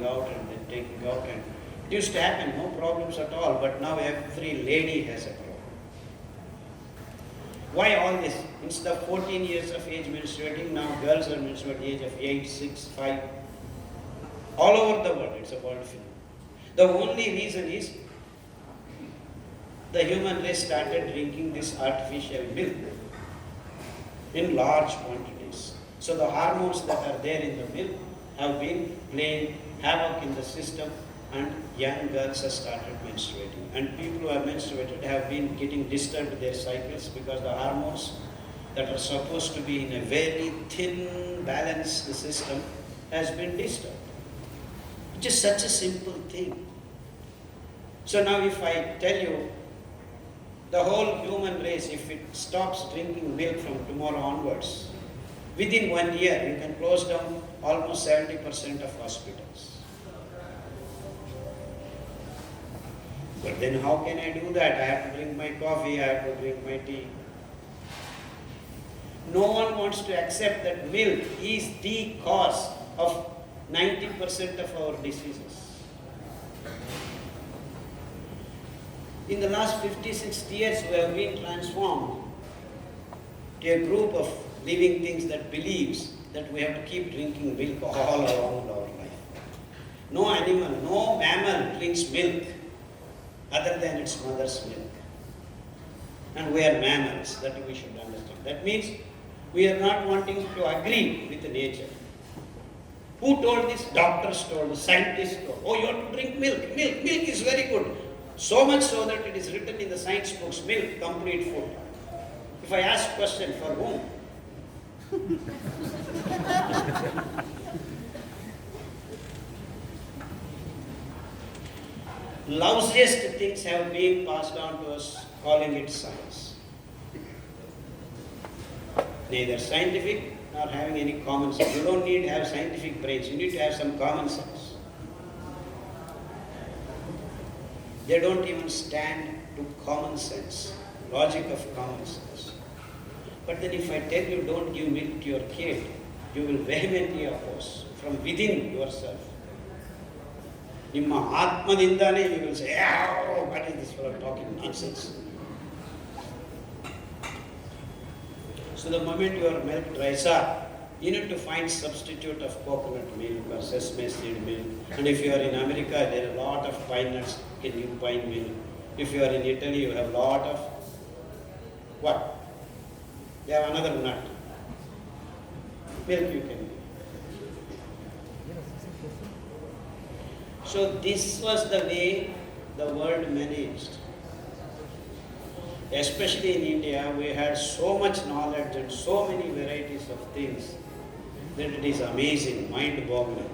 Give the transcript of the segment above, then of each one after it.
out and then taking out, and it used to happen, no problems at all, but now every lady has a problem. Why all this? Instead of 14 years of age menstruating, now girls are menstruating at the age of 8, 6, 5. All over the world, it's a world phenomenon. The only reason is the human race started drinking this artificial milk in large quantities. So the hormones that are there in the milk have been playing havoc in the system, and young girls have started menstruating. And people who have menstruated have been getting disturbed their cycles because the hormones that are supposed to be in a very thin, balanced system has been disturbed. Which is such a simple thing. So now if I tell you, the whole human race, if it stops drinking milk from tomorrow onwards, within 1 year, you can close down almost 70% of hospitals. But then how can I do that? I have to drink my coffee, I have to drink my tea. No one wants to accept that milk is the cause of 90% of our diseases. In the last 50, 60 years, we have been transformed to a group of living things that believes that we have to keep drinking milk all around our life. No animal, no mammal drinks milk other than its mother's milk. And we are mammals, that we should understand. That means we are not wanting to agree with nature. Who told this? Doctors told, scientists told. Oh, you have to drink milk. Milk is very good. So much so that it is written in the science books, milk, complete food. If I ask question, for whom? Lousiest things have been passed on to us, calling it science. Neither scientific nor having any common sense. You don't need to have scientific brains, you need to have some common sense. They don't even stand to common sense, logic of common sense. But then if I tell you don't give milk to your kid, you will vehemently oppose from within yourself. Nimma atmadindane you will say, oh, what is this fellow talking nonsense? So the moment your milk dries up, you need to find substitute of coconut milk or sesame seed milk. And if you are in America, there are a lot of pine nuts in new pine milk. If you are in Italy, you have a lot of what? They have another nut. Milk you can give. So this was the way the world managed. Especially in India, we had so much knowledge and so many varieties of things that it is amazing, mind-boggling.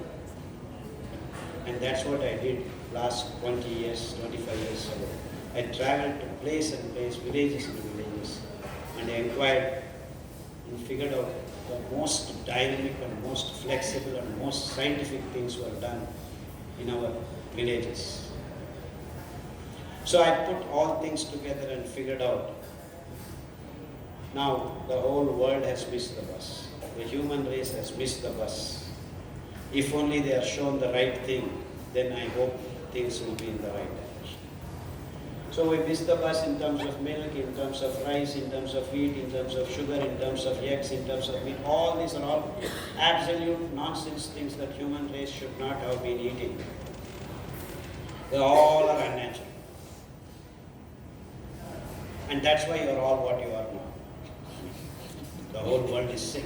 And that's what I did last 20 years, 25 years ago. I traveled to place and place, villages to villages, and I inquired and figured out the most dynamic and most flexible and most scientific things were done in our villages. So I put all things together and figured out, now the whole world has missed the bus. The human race has missed the bus. If only they are shown the right thing, then I hope things will be in the right direction. So we missed the bus in terms of milk, in terms of rice, in terms of wheat, in terms of sugar, in terms of eggs, in terms of meat. All these are all absolute nonsense things that human race should not have been eating. They all are unnatural. And that's why you are all what you are now. The whole world is sick.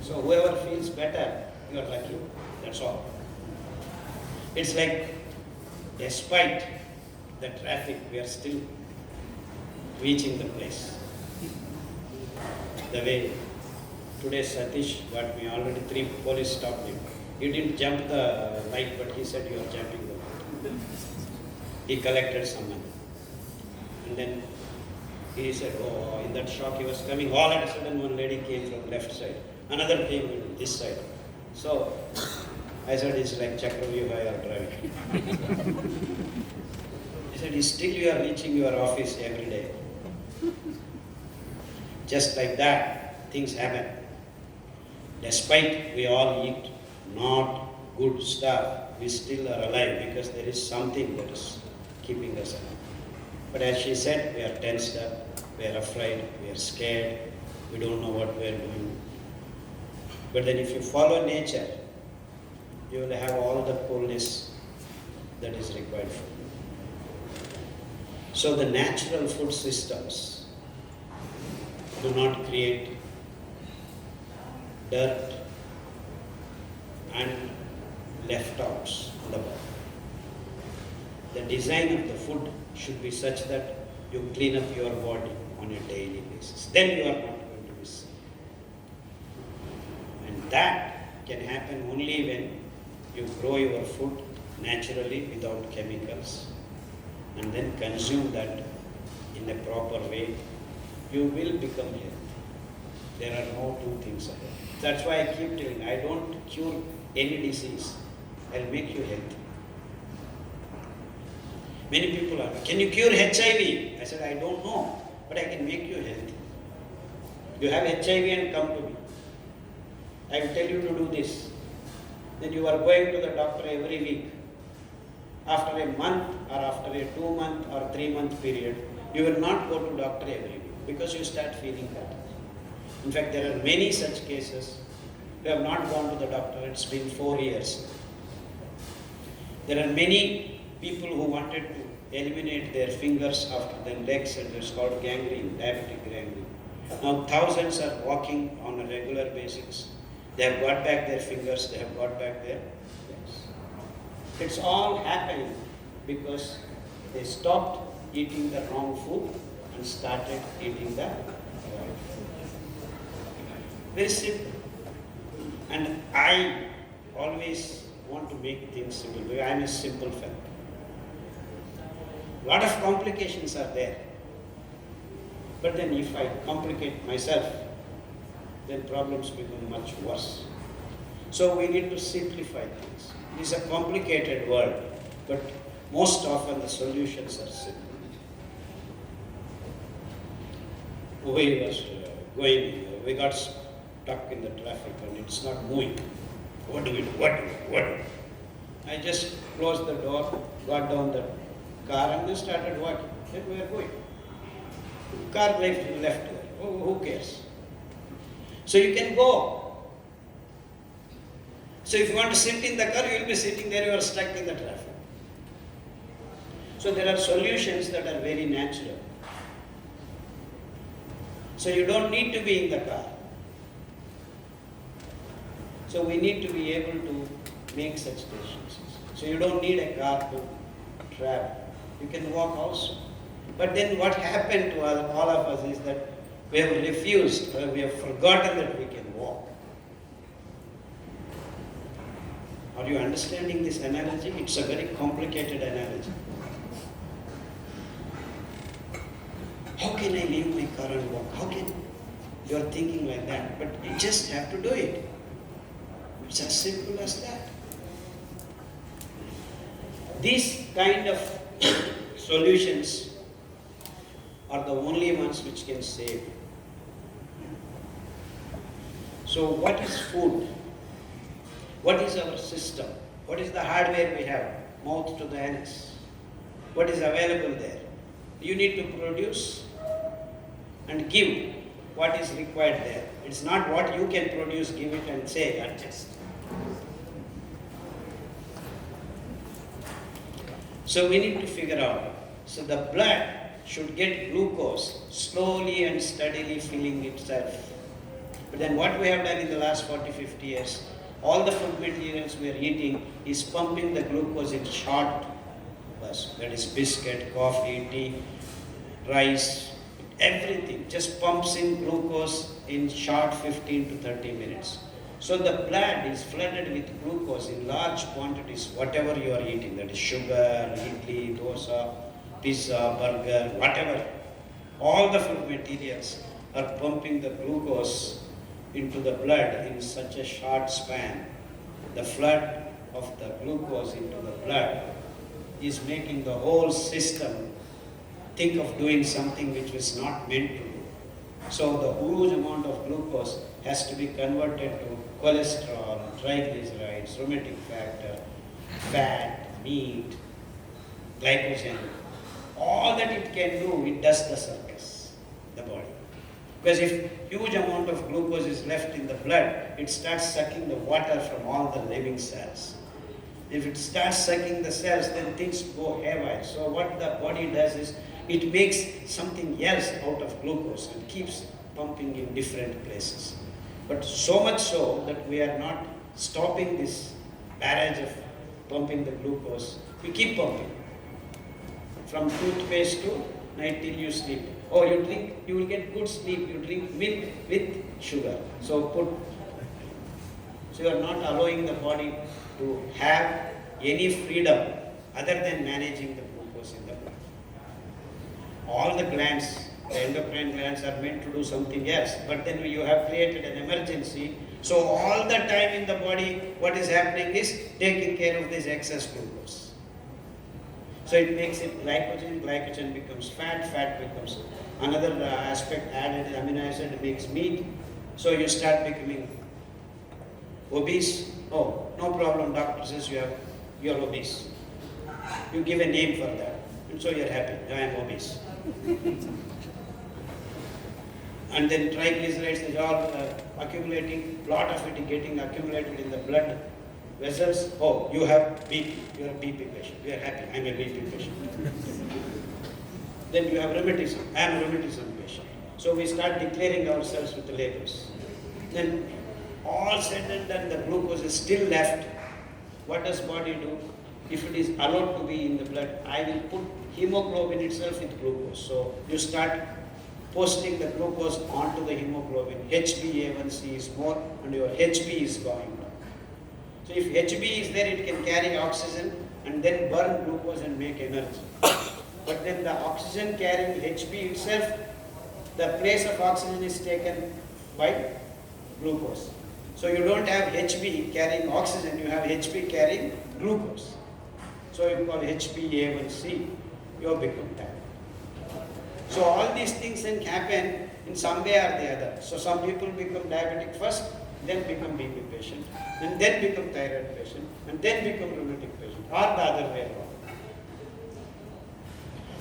So whoever feels better, you are lucky. That's all. It's like, despite the traffic, we are still reaching the place. The way today Satish got me, already 3 police stopped him. He didn't jump the light, but he said you are jumping the light. He collected some money. And then he said, oh, in that shock he was coming. All of a sudden one lady came from left side. Another came from this side. So I said, it's like Chakravyuha you are driving. He said, still you are reaching your office every day. Just like that, things happen. Despite we all eat not good stuff, we still are alive because there is something that is keeping us alive. But as she said, we are tensed up, we are afraid, we are scared, we don't know what we are doing. But then if you follow nature, you will have all the coolness that is required for you. So the natural food systems do not create dirt and left-outs on the body. The design of the food should be such that you clean up your body on a daily basis. Then you are not going to be sick. And that can happen only when you grow your food naturally without chemicals and then consume that in a proper way. You will become healthy. There are no two things ahead. That's why I keep telling you, I don't cure any disease. I'll make you healthy. Many people are, can you cure HIV? I said, I don't know, but I can make you healthy. You have HIV and come to me. I will tell you to do this. Then you are going to the doctor every week. After a month or after a 2-month or 3-month period, you will not go to doctor every week because you start feeling better. In fact, there are many such cases who have not gone to the doctor. It's been 4 years. There are many people who wanted to eliminate their fingers after their legs, and it's called gangrene, diabetic gangrene. Now thousands are walking on a regular basis. They have got back their fingers, they have got back their legs. It's all happening because they stopped eating the wrong food and started eating the right food. Very simple. And I always want to make things simple. I am a simple fellow. A lot of complications are there. But then if I complicate myself, then problems become much worse. So we need to simplify things. It is a complicated world, but most often the solutions are simple. We got stuck in the traffic and it's not moving. What do we do? I just closed the door, got down the car and then started walking. Then we are going. Car left there. Oh, who cares? So you can go. So if you want to sit in the car, you will be sitting there, you are stuck in the traffic. So there are solutions that are very natural. So you don't need to be in the car. So we need to be able to make such decisions. So you don't need a car to travel. You can walk also. But then what happened to all of us is that we have refused, or we have forgotten that we can walk. Are you understanding this analogy? It's a very complicated analogy. How can I leave my car and walk? How can you are thinking like that? But you just have to do it. It's as simple as that. These kind of solutions are the only ones which can save. So what is food? What is our system? What is the hardware we have? Mouth to the anus. What is available there? You need to produce and give what is required there. It's not what you can produce, give it and say, adjust. So we need to figure out. So the blood should get glucose slowly and steadily filling itself. But then what we have done in the last 40, 50 years, all the food materials we are eating is pumping the glucose in short bursts. That is biscuit, coffee, tea, rice, everything just pumps in glucose in short 15 to 30 minutes. So the blood is flooded with glucose in large quantities, whatever you are eating, that is sugar, idli, dosa, pizza, burger, whatever. All the food materials are pumping the glucose into the blood in such a short span. The flood of the glucose into the blood is making the whole system think of doing something which was not meant to do. So the huge amount of glucose has to be converted to cholesterol, triglycerides, rheumatic factor, fat, meat, glycogen, all that it can do, it does the circus, the body. Because if huge amount of glucose is left in the blood, it starts sucking the water from all the living cells. If it starts sucking the cells, then things go haywire. So what the body does is, it makes something else out of glucose and keeps pumping in different places. But so much so that we are not stopping this barrage of pumping the glucose. We keep pumping. From toothpaste to night till you sleep. Oh, you drink, you will get good sleep. You drink milk with sugar. So you are not allowing the body to have any freedom other than managing the glucose in the blood. All the glands, the endocrine glands are meant to do something else, but then you have created an emergency. So all the time in the body, what is happening is taking care of this excess glucose. So it makes it glycogen, glycogen becomes fat, fat becomes another aspect added, amino acid makes meat. So you start becoming obese. Oh, no problem, doctor says you are obese. You give a name for that, and so you're happy, I am obese. And then triglycerides is all accumulating, lot of it getting accumulated in the blood vessels. Oh, you have BP, you're a BP patient, you are happy, I'm a BP patient. Then you have rheumatism, I am a rheumatism patient. So we start declaring ourselves with the labels. Then all said and done, the glucose is still left. What does body do? If it is allowed to be in the blood, I will put hemoglobin itself with glucose. So you start posting the glucose onto the hemoglobin. HbA1c is more and your Hb is going down. So if Hb is there, it can carry oxygen and then burn glucose and make energy. But then the oxygen carrying Hb itself, the place of oxygen is taken by glucose. So you don't have Hb carrying oxygen, you have Hb carrying glucose. So you call HbA1c, you have become diabetic. So all these things can happen in some way or the other. So some people become diabetic first, then become BP patient, and then become thyroid patient, and then become rheumatic patient, or the other way around.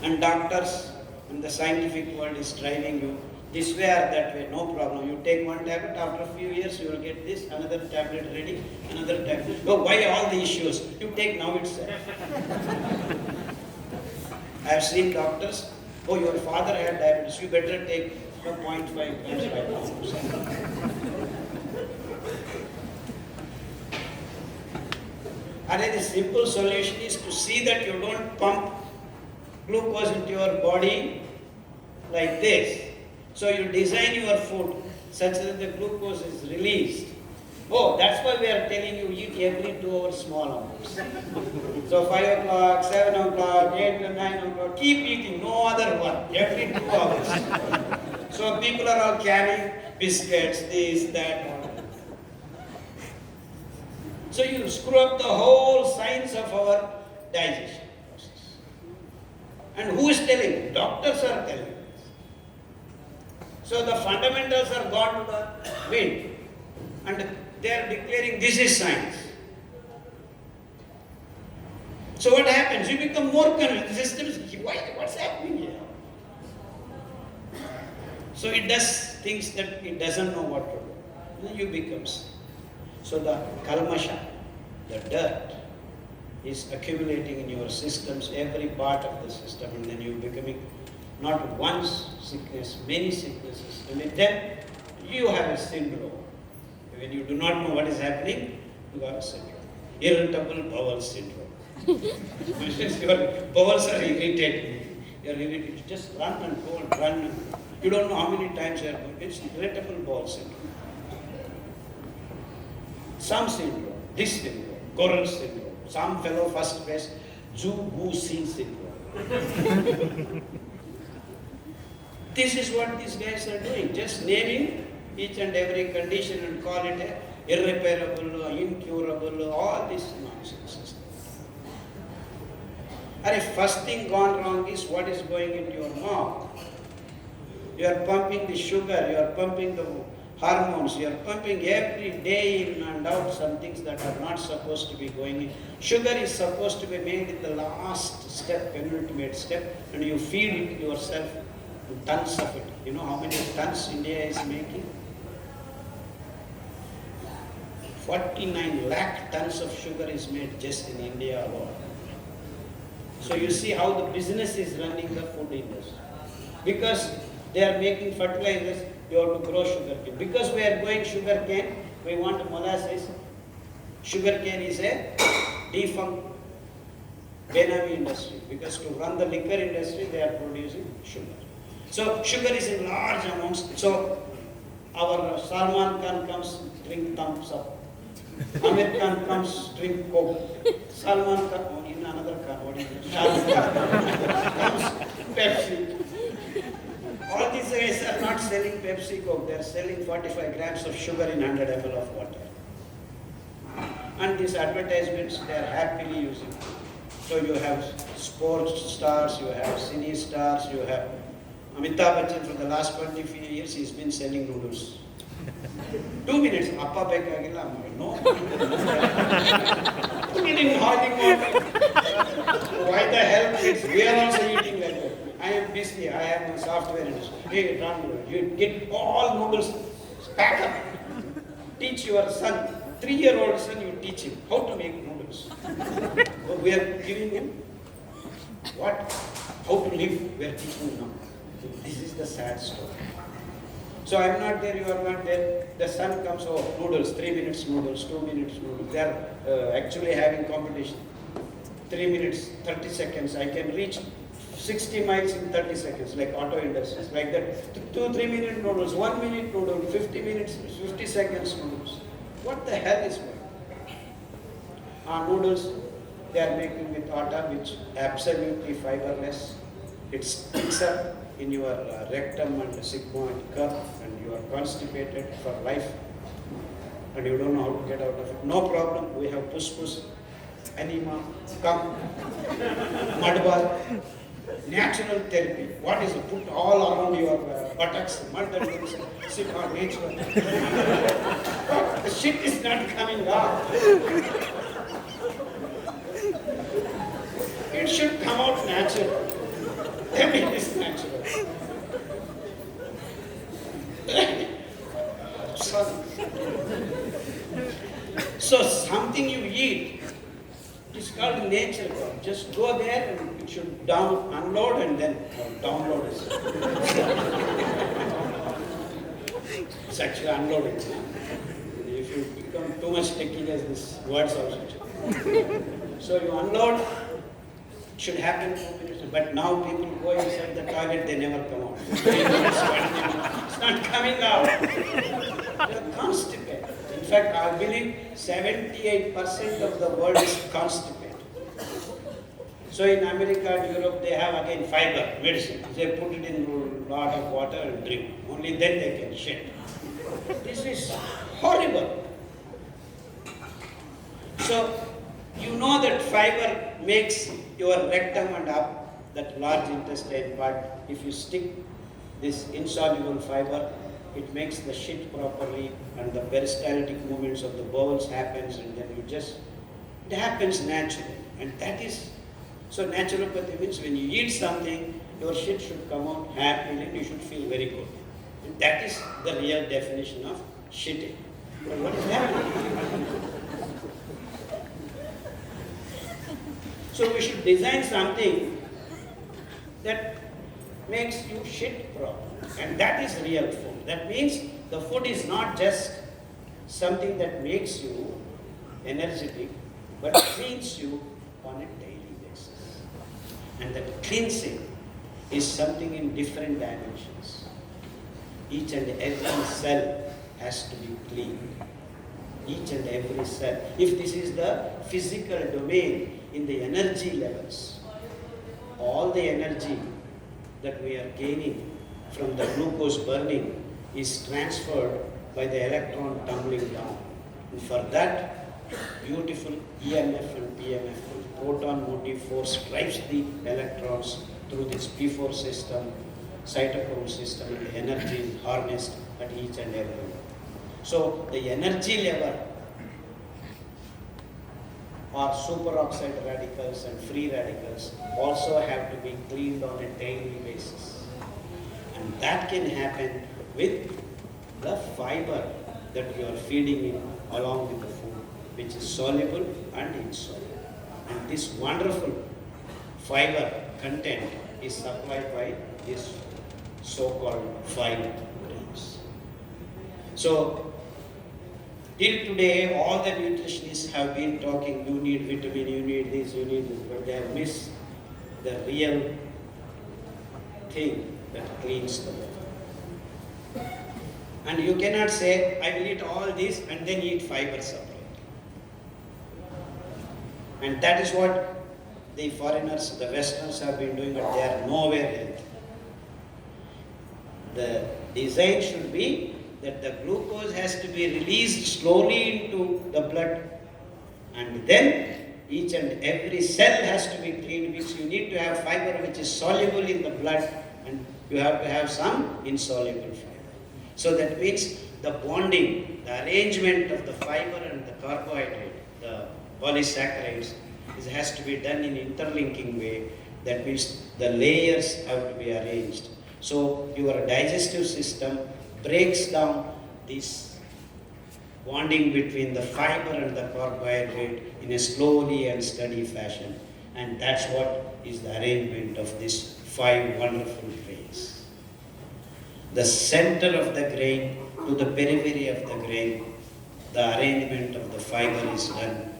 And doctors and the scientific world is driving you this way or that way, no problem. You take one tablet, after a few years you will get this, another tablet ready, another tablet. Oh, why all the issues? You take now itself. I have seen doctors, oh, your father had diabetes, you better take 0.5 grams by pound. And the simple solution is to see that you don't pump glucose into your body like this. So you design your food such that the glucose is released. Oh, that's why we are telling you eat every 2 hours small amounts. So 5 o'clock, 7 o'clock, 8 or 9 o'clock, keep eating, no other one, every 2 hours. So people are all carrying biscuits, this, that. So you screw up the whole science of our digestion process. And who is telling? Doctors are telling. So the fundamentals are gone to the wind, and they are declaring this is science. So what happens? You become more convinced. The system is, what's happening here? So it does things that it doesn't know what to do. Then you becomes. So the kalmasha, the dirt, is accumulating in your systems, every part of the system, and then you becoming not one sickness, many sicknesses. And with them, you have a syndrome. When you do not know what is happening, you have a syndrome. Irritable bowel syndrome. Your bowels are irritated. You are irritated. Just run and go and run. You don't know how many times you are going. It's irritable bowel syndrome. Some syndrome, this syndrome, Coral syndrome. Some fellow first best, Zhu-Gu-Si syndrome. This is what these guys are doing, just naming each and every condition and call it irreparable, incurable, all this nonsense. And if first thing gone wrong is what is going into your mouth. You are pumping the sugar, you are pumping the hormones. You are pumping every day in and out some things that are not supposed to be going in. Sugar is supposed to be made in the last step, penultimate step, and you feed it yourself in tons of it. You know how many tons India is making? 49 lakh tons of sugar is made just in India alone. So you see how the business is running the food industry. Because they are making fertilizers, you have to grow sugar cane. Because we are growing sugar cane, we want molasses. Sugar cane is a defunct Benami industry. Because to run the liquor industry, they are producing sugar. So sugar is in large amounts. So our Salman Khan comes, drink thumbs up. Amir Khan comes, drink Coke. Salman Khan, in another car, what is it? Shah Rukh Khan comes, Pepsi. All these guys are not selling Pepsi Coke, they are selling 45 grams of sugar in 100 ml of water. And these advertisements, they are happily using. So you have sports stars, you have cine stars, you have Amitabh Bachchan for the last 25 years, he's been selling noodles. 2 minutes, appa bekagilla, no. Put it in Hollywood. Why the hell kids? We are also eating like that. I am busy, I am a software industry. Hey, run, you get all noodles, pack up. Teach your son, 3-year-old son, you teach him how to make noodles. So we are giving him what? How to live, we are teaching him now. So this is the sad story. So I am not there, you are not there. The son comes, oh, noodles, 3 minutes noodles, 2 minutes noodles. They are actually having competition. 3 minutes, 30 seconds. I can reach 60 miles in 30 seconds, like auto industries, like that. 2-3 minute noodles, 1 minute noodle, 50 minutes, 50 seconds noodles. What the hell is going on? Noodles, they are making with atta, which absolutely fiberless. It sticks up in your rectum and sigmoid curve, and you are constipated for life, and you don't know how to get out of it. No problem, we have push, anema, come, mud ball, natural therapy. What is it? Put all around your buttocks, mud, and then sit on nature. The shit is not coming out. It should come out natural. Then it is natural. So something you eat is called nature. Just go there and it should unload and then download it. It's actually unloading. If you become too much techie, as this words also. So you unload, it should happen 2 minutes. But now people go inside the toilet, they never come out. It's not coming out. They're constipated. In fact, I believe 78% of the world is constipated. So in America and Europe, they have again fiber, medicine. They put it in a lot of water and drink. Only then they can shit. This is horrible. So you know that fiber makes your rectum and up, that large intestine part. If you stick this insoluble fiber, it makes the shit properly, and the peristaltic movements of the bowels happens, and then it happens naturally. And that is, so naturopathy means when you eat something, your shit should come out happily and you should feel very good. And that is the real definition of shitting. But what is happening? So we should design something that makes you shit properly. And that is real food. That means the food is not just something that makes you energetic, but cleans you on a daily basis. And that cleansing is something in different dimensions. Each and every cell has to be clean. Each and every cell. If this is the physical domain in the energy levels, all the energy that we are gaining from the glucose burning is transferred by the electron tumbling down. And for that, beautiful EMF and PMF, proton motive force, drives the electrons through this P4 system, cytochrome system, and the energy is harnessed at each and every one. So the energy level or superoxide radicals and free radicals also have to be cleaned on a daily basis. And that can happen with the fiber that you are feeding in along with the food, which is soluble and insoluble. And this wonderful fiber content is supplied by this so-called 5 grains. So, till today, all the nutritionists have been talking, you need vitamin, you need this, but they have missed the real thing that cleans the body. And you cannot say, I will eat all this and then eat fiber separate. And that is what the foreigners, the Westerners have been doing, but they are nowhere healthy. The design should be that the glucose has to be released slowly into the blood, and then each and every cell has to be cleaned, which you need to have fiber which is soluble in the blood, and you have to have some insoluble fiber. So that means the bonding, the arrangement of the fiber and the carbohydrate, the polysaccharides, has to be done in interlinking way. That means the layers have to be arranged. So your digestive system breaks down this bonding between the fiber and the carbohydrate in a slowly and steady fashion. And that's what is the arrangement of these 5 wonderful grains. The center of the grain to the periphery of the grain, the arrangement of the fiber is done.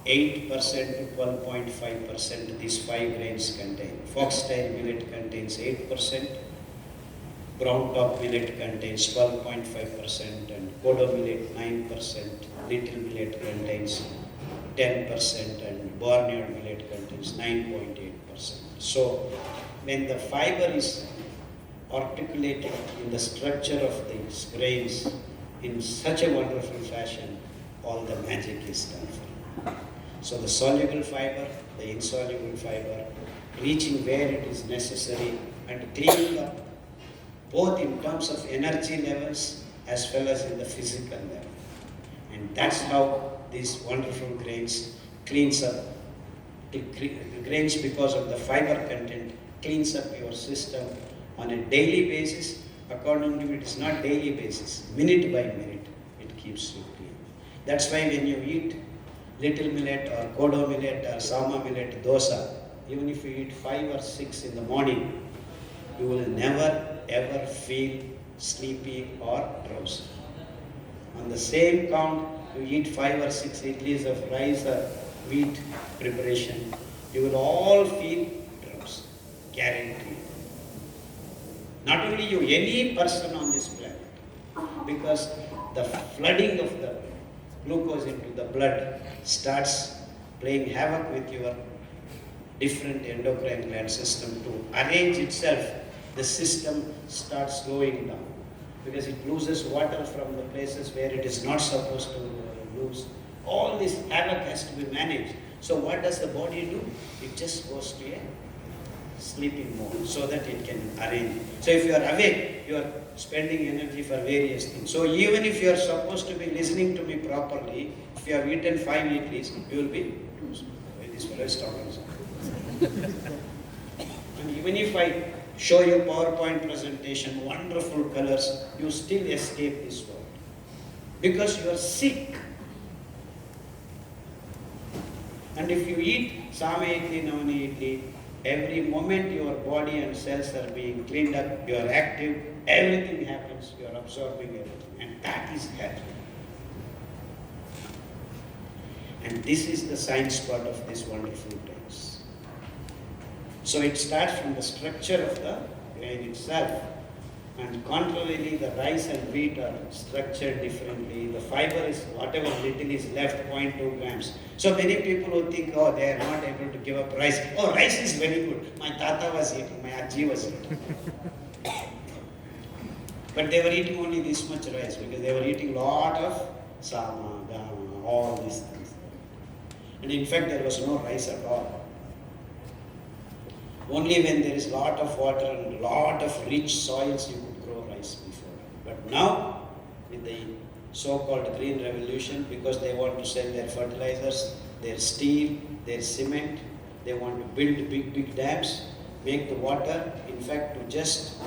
8% to 12.5% these 5 grains contain. Foxtail millet contains 8%, brown top millet contains 12.5%, and kodo millet 9%, little millet contains 10%, and barnyard millet contains 9.8%. So when the fiber is articulated in the structure of these grains in such a wonderful fashion, all the magic is done for you. So the soluble fiber, the insoluble fiber, reaching where it is necessary and cleaning up both in terms of energy levels as well as in the physical level. And that's how these wonderful grains cleans up. The grains, because of the fiber content, cleans up your system on a daily basis. According to it is not daily basis, minute by minute, it keeps you clean. That's why when you eat little millet or kodo millet or sama millet dosa, even if you eat 5 or 6 in the morning, you will never ever feel sleepy or drowsy. On the same count, you eat 5 or 6 idlis of rice or wheat preparation, you will all feel drowsy, guaranteed. Not only you, any person on this planet, because the flooding of the glucose into the blood starts playing havoc with your different endocrine gland system to arrange itself. The system starts slowing down because it loses water from the places where it is not supposed to lose. All this havoc has to be managed. So what does the body do? It just goes to a sleeping mode so that it can arrange. So if you are awake, you are spending energy for various things. So even if you are supposed to be listening to me properly, if you have eaten 5 idlis, you will be this fellow is talking. And even if I show you PowerPoint presentation, wonderful colors, you still escape this world because you are sick. And if you eat Sama idli, Navani idli, every moment your body and cells are being cleaned up, you are active, everything happens, you are absorbing everything, and that is health. And this is the science part of this wonderful place. So it starts from the structure of the grain itself. And contrarily, the rice and wheat are structured differently. The fiber is, whatever little is left, 0.2 grams. So many people who think, oh, they are not able to give up rice. Oh, rice is very good. My tata was eating, my aji was eating. But they were eating only this much rice because they were eating lot of sama, gama, all these things. And in fact, there was no rice at all. Only when there is lot of water and lot of rich soils you could grow rice before. But now, with the so-called green revolution because they want to sell their fertilizers, their steel, their cement. They want to build big dams, make the water. In fact, to just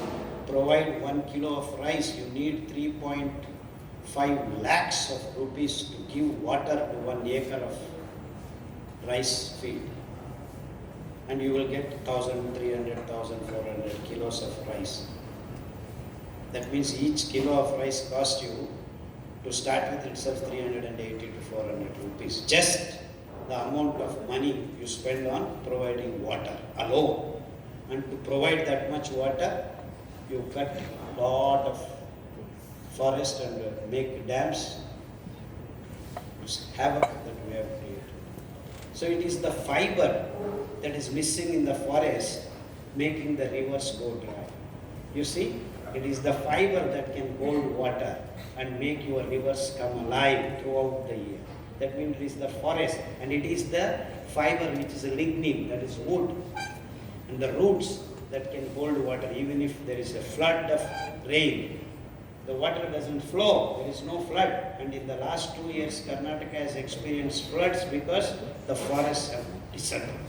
provide 1 kilo of rice, you need 3.5 lakhs of rupees to give water to 1 acre of rice field. And you will get 1,300, 1,400 kilos of rice. That means each kilo of rice costs you, to start with itself, 380 to 400 rupees. Just the amount of money you spend on providing water alone. And to provide that much water, you cut a lot of forest and make dams. It's havoc that we have created. So it is the fiber that is missing in the forest making the rivers go dry. You see, it is the fiber that can hold water and make your rivers come alive throughout the year. That means it is the forest, and it is the fiber which is a lignin, that is wood, and the roots that can hold water. Even if there is a flood of rain, the water doesn't flow, there is no flood. And in the last 2 years, Karnataka has experienced floods because the forests have disappeared.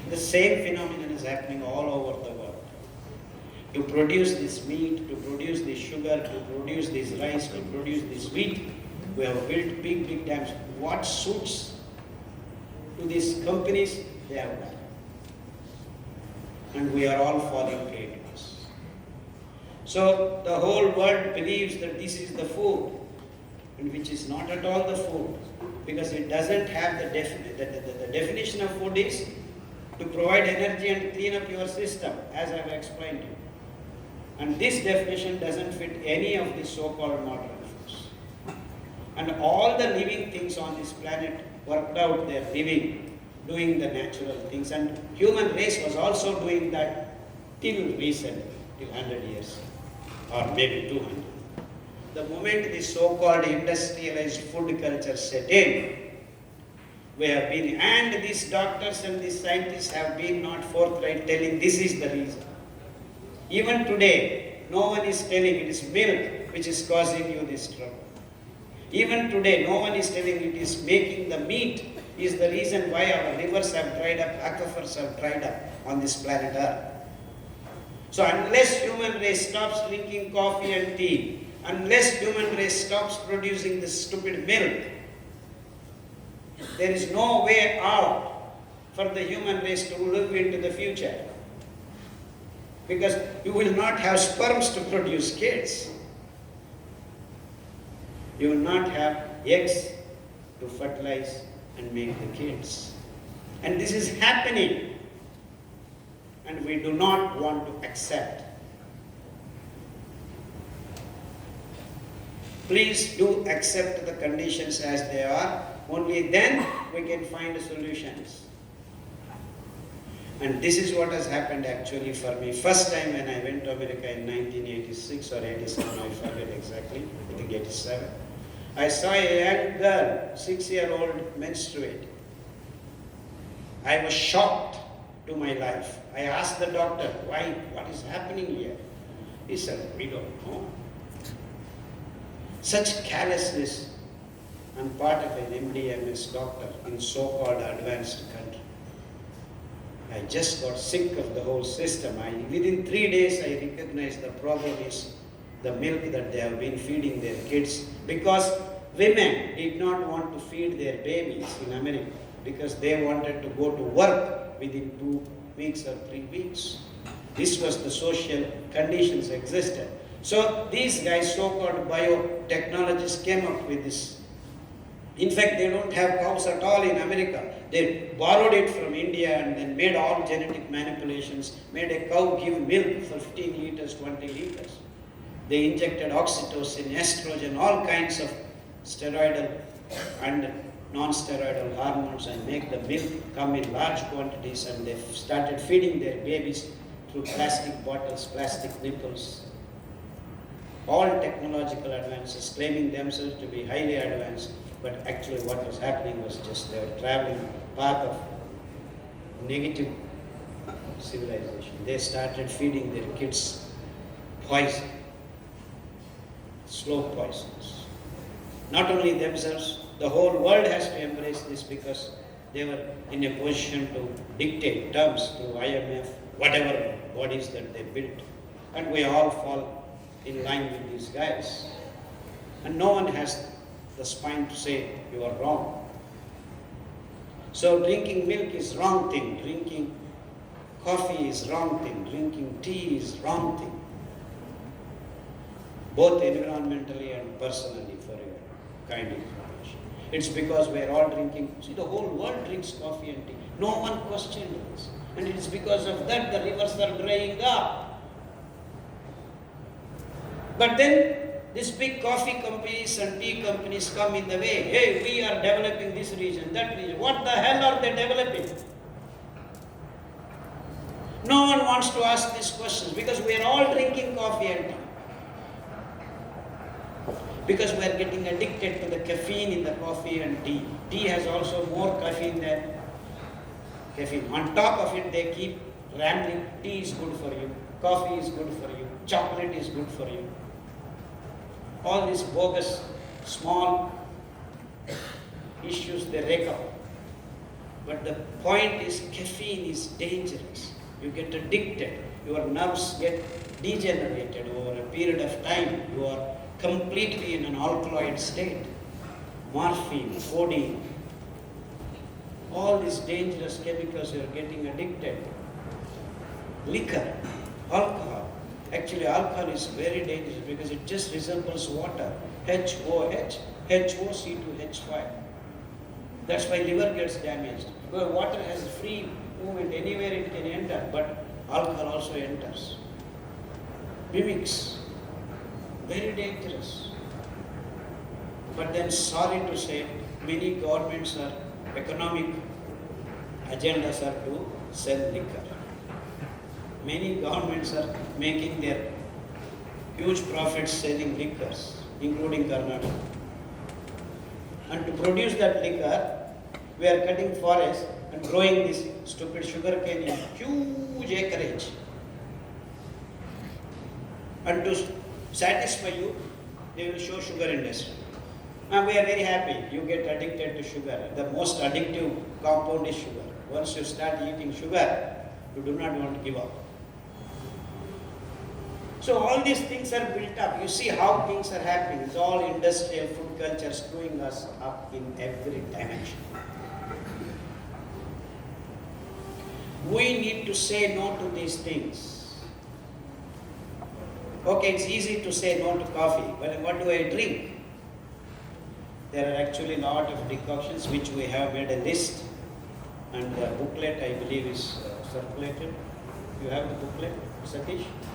The same phenomenon is happening all over the world. To produce this meat, to produce this sugar, to produce this rice, to produce this wheat, we have built big dams. What suits to these companies, they have done. And we are all falling prey to this. So the whole world believes that this is the food, and which is not at all the food, because it doesn't have the definition of food is to provide energy and clean up your system, as I have explained to you. And this definition doesn't fit any of the so-called modern foods. And all the living things on this planet worked out their living, doing the natural things. And human race was also doing that till recently, till 100 years, or maybe 200. The moment the so-called industrialized food culture set in, we have been, and these doctors and these scientists have been not forthright telling this is the reason. Even today, no one is telling it is milk which is causing you this trouble. Even today, no one is telling it is making the meat is the reason why our rivers have dried up, aquifers have dried up on this planet Earth. So unless human race stops drinking coffee and tea, unless human race stops producing this stupid milk, there is no way out for the human race to live into the future. Because you will not have sperms to produce kids. You will not have eggs to fertilize and make the kids. And this is happening. And we do not want to accept. Please do accept the conditions as they are. Only then we can find solutions. And this is what has happened actually for me. First time when I went to America in 1986 or 87, I forget exactly, I think 87. I saw a young girl, 6-year-old, menstruate. I was shocked to my life. I asked the doctor, why, what is happening here? He said, we don't know. Such carelessness on part of an MD/MS doctor in so-called advanced country. I just got sick of the whole system. Within 3 days, I recognized the problem is the milk that they have been feeding their kids, because women did not want to feed their babies in America because they wanted to go to work within 2 weeks or 3 weeks. This was the social conditions existed. So these guys, so-called biotechnologists, came up with this. In fact, they don't have cows at all in America. They borrowed it from India and then made all genetic manipulations, made a cow give milk for 15 liters, 20 liters. They injected oxytocin, estrogen, all kinds of steroidal and non-steroidal hormones and make the milk come in large quantities, and they started feeding their babies through plastic bottles, plastic nipples. All technological advances, claiming themselves to be highly advanced, but actually what was happening was just they were traveling path of negative civilization. They started feeding their kids poison. slow poisons. Not only themselves, the whole world has to embrace this because they were in a position to dictate terms to IMF, whatever bodies that they built. And we all fall in line with these guys. And no one has the spine to say you are wrong. So drinking milk is wrong thing, drinking coffee is wrong thing, drinking tea is wrong thing. Both environmentally and personally for your kind information. It's because we are all drinking, see the whole world drinks coffee and tea. No one questioned this. And it is because of that the rivers are drying up. But then these big coffee companies and tea companies come in the way. Hey, we are developing this region, that region. What the hell are they developing? No one wants to ask these questions because we are all drinking coffee and tea. Because we are getting addicted to the caffeine in the coffee and tea. Tea has also more caffeine than caffeine. On top of it, they keep rambling. Tea is good for you. Coffee is good for you. Chocolate is good for you. All these bogus, small issues they rake up. But the point is, caffeine is dangerous. You get addicted. Your nerves get degenerated over a period of time. You are completely in an alkaloid state. Morphine, codeine, all these dangerous chemicals you are getting addicted. Liquor, alcohol. Actually, alcohol is very dangerous because it just resembles water. HOH, HOC2H5. That's why liver gets damaged. Because water has free movement, anywhere it can enter, but alcohol also enters. Mimics. Very dangerous. But then, sorry to say, many governments are, economic agendas are to sell liquor. Many governments are making their huge profits selling liquors, including Karnataka. And to produce that liquor, we are cutting forests and growing this stupid sugar cane in huge acreage. And to satisfy you, they will show sugar industry. And we are very happy. You get addicted to sugar. The most addictive compound is sugar. Once you start eating sugar, you do not want to give up. So all these things are built up. You see how things are happening. It's all industrial food culture screwing us up in every dimension. We need to say no to these things. Okay, it's easy to say no to coffee. Well, what do I drink? There are actually a lot of decoctions which we have made a list. And the booklet, I believe, is circulated. You have the booklet, Satish?